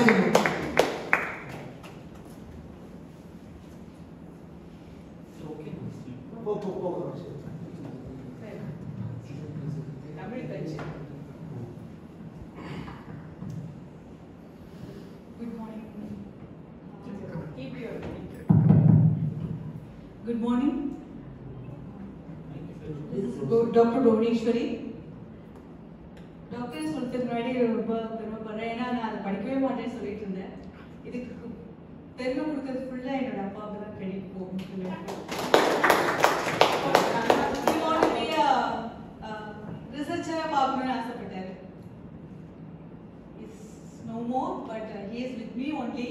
சொல்லுவோம். Good morning. This is Dr. Bhuvaneshwari. Doctor சொல்றதுக்கு முன்னாடி ரொம்ப பெருமைப்படுறேன். ஏன்னா நான் அதை படிக்கவே மாட்டேன்னு சொல்லிட்டு இருந்தேன். இதுக்கு பெருமை கொடுக்கறது ஃபுல்லா என்னோட அப்பாவுக்கு தான் கிரெடிட் போகும். ரிசர்ச்சரா பார்க்கணும்னு ஆசைப்பட்டாரு. It's no more, but he is with me only.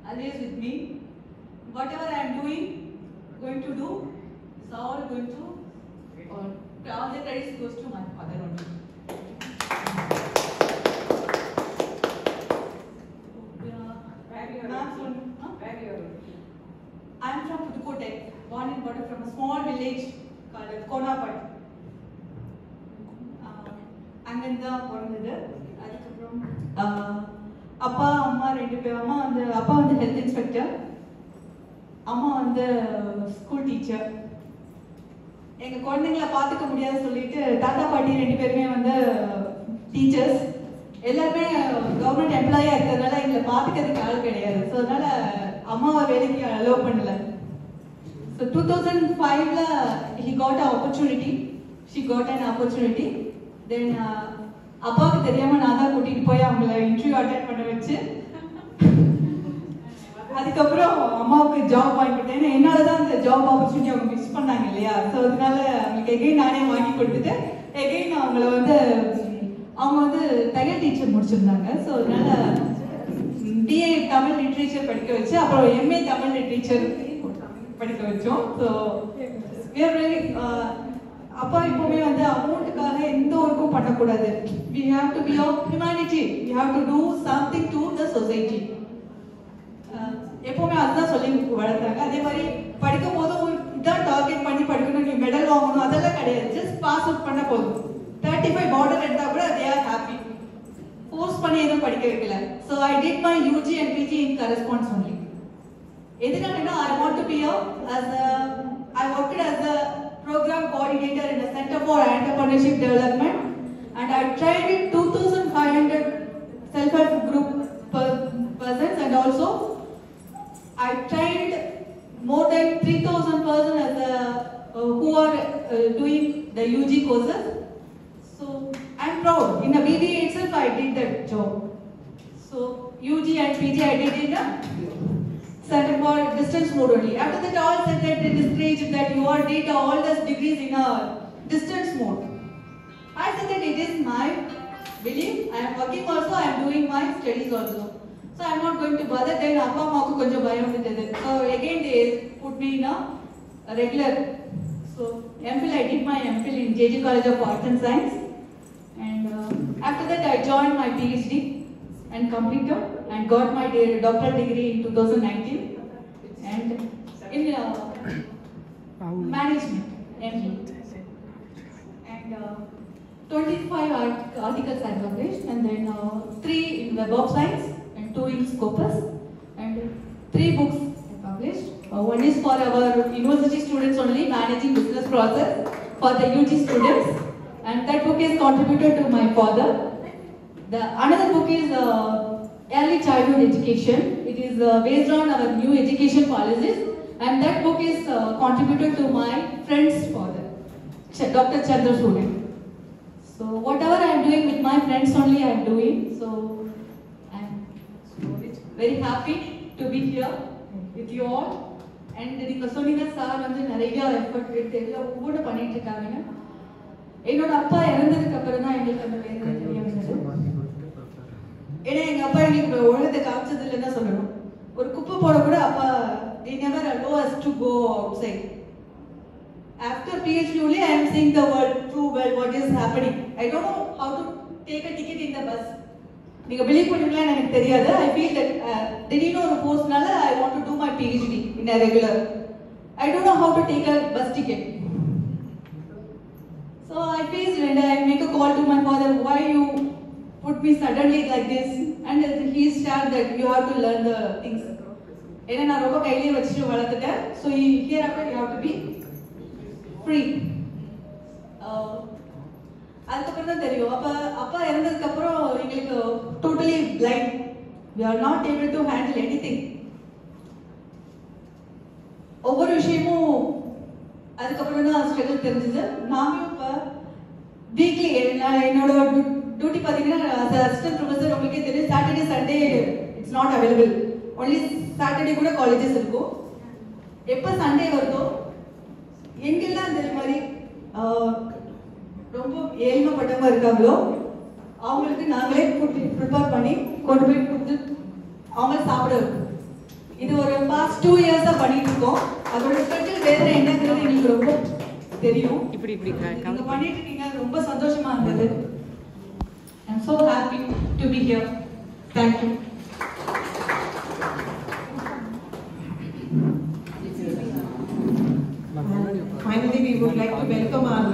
Always with me. Whatever I am going to do, is all going to, all the credit goes to my father only. I am from Pudukkottai, born and brought up from a small village called Konapat. அங்கிருந்தா பிறந்தது. அதுக்கப்புறம் அப்பா அம்மா ரெண்டு பேர். அப்பா வந்து health inspector, அம்மா வந்து ஸ்கூல் டீச்சர். எங்க குழந்தைங்களை பார்த்துக்க முடியாது சொல்லிட்டு தாத்தா பாட்டி ரெண்டு பேருமே வந்து டீச்சர்ஸ். எல்லாருமே கவர்மெண்ட் எம்ப்ளாயா இருக்கிறதுனால எங்களை பார்த்துக்கிறதுக்கு ஆள் கிடையாது. ஸோ அதனால அம்மாவை வேலைக்கு அலோவ் பண்ணல. ஸோ 2005ல he got an opportunity. She got an opportunity. Then அப்பாவுக்கு தெரியாம நான் தான் கூட்டிட்டு போய் அவங்கள இன்டர்வியூ அட்டெண்ட் பண்ண வச்சு அதுக்கப்புறம் அம்மாவுக்கு ஜாப் வாங்கி கொடுத்தேன். என்னால தான் அந்த ஜாப் ஆப்பர்ச்சுனிட்டி அவங்க மிஸ் பண்ணாங்க இல்லையா. ஸோ அதனால அவங்களுக்கு எகைன் நானே வாங்கி கொடுத்துட்டு எகைன் அவங்கள வந்து அவங்க வந்து தையல் டீச்சர் முடிச்சிருந்தாங்க. ஸோ அதனால பிஏ தமிழ் லிட்ரேச்சர் படிக்க வச்சு அப்புறம் எம்ஏ தமிழ் லிட்ரேச்சர் படிக்க வச்சோம். ஸோ அப்பா எப்பவுமே வந்து அமௌண்ட்டுக்காக எந்த ஒர்க்கும் பண்ணக்கூடாது. we have to be of humanity. we have to do something to the society. எப்பவுமே அதுதான் சொல்லி வளர்த்தாங்க. அதே மாதிரி படிக்கும் போதும் இதான் டார்கெட் பண்ணி படிக்கணும், நீ மெடல் வாங்கணும் அதெல்லாம் கிடையாது. ஜஸ்ட் பாஸ் அவுட் பண்ண போதும். 35 பார்டர் எடுத்தா கூட they are happy. ஃபோர்ஸ் பண்ணி எதுவும் படிக்க வைக்கல. so I did my UG and PG in correspondence only. எதுனாலனா I want to be I worked as a program coordinator in the Center for Entrepreneurship Development, and I trained 2,500 self-help group persons, and also I trained more than 3,000 persons as who are doing the UG courses. So I'm proud. In the BBA itself, I did that job. So UG and PG I did in the Center for distance mode only. After that, all said that it is great that you all did all those degrees in a distance mode. I said that it is my belief. I am working also. I am doing my studies also. So I am not going to bother. Then appa ammaku konjam bayam irundhathu. So again they put me in a regular. So MPhil, I did my MPhil in JJ College of Arts and Science, and after that I joined my PhD and completed and got my doctoral degree in 2019, and in management ME, and 25 articles I published, and then 3 in Web of Science and 2 in Scopus, and 3 books I published. One is for our university students only, managing business process for the UG students, and that book is contributed to my father. The another book is early childhood education. It is based on our new education policies, and that book is contributed to my friend's father, Dr. Chandra Sudan. So whatever I am doing with my friends only I am doing. So I am very happy to be here with you all. And நீங்க சொன்னீங்க sir வந்து நிறைய effort எடுத்து எல்லாம் ஒவ்வொரு பண்ணிட்டு இருக்காங்க. என்னோட அப்பா இறந்ததுக்கு அப்புறம் தான் எங்களுக்கு அந்த வேதனை தெரிய வந்தது. ஏன்னா எங்க அப்பா எங்களுக்கு உலகத்தை காமிச்சது இல்லைன்னு சொல்லணும். ஒரு குப்பை போட கூட அப்பா they never allow us to go outside. After PhD only I am seeing the world too well, what is happening. I don't know how to take a ticket in the bus. நீங்க believe பண்ணுவீங்களா எனக்கு தெரியாது. I feel that திடீர்னு ஒரு போஸ்ட்னால I want to do my PhD in a regular. I don't know how to take a bus ticket. So I faced and I make a call to my father, why you put me suddenly like this, and he shared that you have to learn the things. ஏன்னா நான் ரொம்ப கையிலேயே வச்சுட்டு வளர்த்துட்டேன். So here after you have to be free. அதுக்கப்புறம் தான் தெரியும். அப்பா இறந்ததுக்கு அப்புறம் எங்களுக்கு totally blind. We are not able to handle anything. ஒவ்வொரு விஷயமும் அதுக்கப்புறம் தான் ஸ்ட்ரகிள் தெரிஞ்சது. நானும் இப்போ வீக்லி என்னோட டியூட்டி பார்த்தீங்கன்னா அசிஸ்டன்ட் ப்ரொஃபஸர் உங்களுக்கே தெரியும். Saturday Sunday it's not available. Only Saturday கூட காலேஜஸ் இருக்கும். எப்போ சண்டே வருதோ எங்கெல்லாம் இந்த மாதிரி ரொம்ப ஏழ்மைப்பட்டவங்க இருக்காங்களோ அவங்களுக்கு நாங்களே ப்ரிப்பேர் பண்ணி கொண்டு போய் கொடுத்து அவங்க சாப்பிட வைப்போம். இது ஒரு பாஸ்ட் 2 இயர்ஸாக பண்ணிட்டு இருக்கோம். அதோட ஸ்பெஷல் வேற என்னங்கிறது எங்களுக்கு ரொம்ப தெரியும். நீங்க பண்ணிட்டு இருக்கீங்க, ரொம்ப சந்தோஷமா இருந்தது. I am so happy to be here. Thank you. Finally, we would like to welcome our